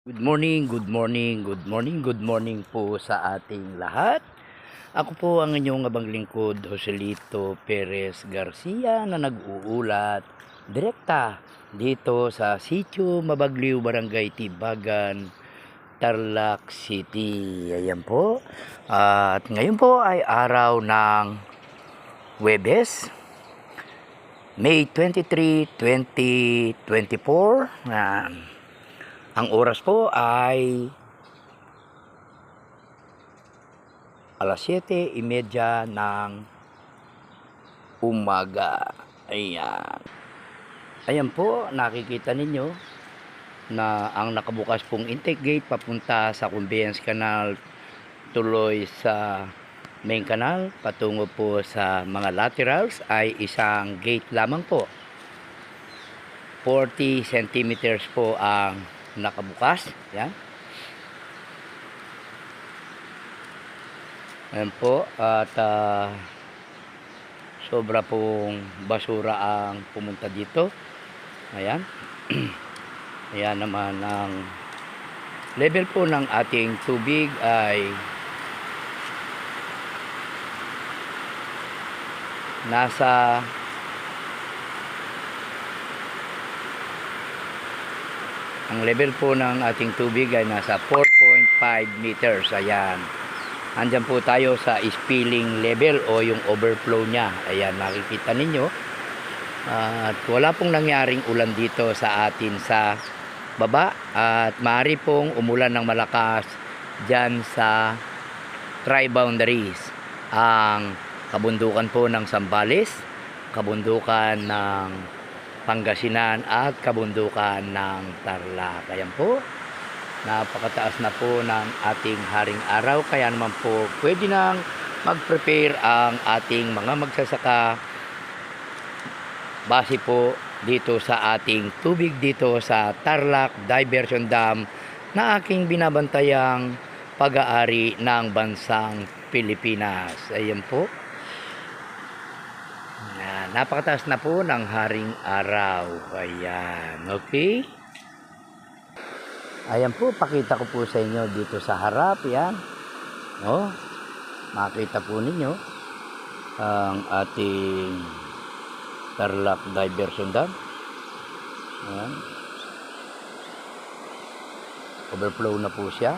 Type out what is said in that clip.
Good morning, good morning, good morning, good morning po sa ating lahat. Ako po ang inyong abang lingkod, Joselito Perez Garcia, na nag-uulat direkta dito sa Sitio Mabagliw, Barangay Tibagan, Tarlac City. Ayan po. At ngayon po ay araw ng Huwebes, May 23, 2024. Ang oras po ay alas 7:30 ng umaga. Ayan. Ayan po, nakikita ninyo na ang nakabukas pong intake gate papunta sa Conveyance Canal tuloy sa main canal patungo po sa mga laterals ay isang gate lamang po. 40 centimeters po ang nakabukas. Yan. Ayan po. At sobra pong basura ang pumunta dito. Ayan. Ayan naman ang level po ng ating tubig ay nasa ang level po ng ating tubig ay nasa 4.5 meters. Ayan. Andyan po tayo sa spilling level o yung overflow niya. Ayan, nakikita ninyo. At wala pong nangyaring ulan dito sa atin sa baba. At maaari pong umulan ng malakas dyan sa tri-boundaries. Ang kabundukan po ng Zambales, kabundukan ng Pangasinan at kabundukan ng Tarlac. Ayan po, napakataas na po ng ating haring araw, kaya naman po pwede nang mag-prepare ang ating mga magsasaka base po dito sa ating tubig dito sa Tarlac Diversion Dam na aking binabantayang pag-aari ng bansang Pilipinas. Ayan po. Napakataas na po ng haring araw. Ayan, okay. Ayan po, pakita ko po sa inyo dito sa harap. Yan. Oh, makita po ninyo ang ating Tarlac Diversion Dam. Ayan. Overflow na po siya.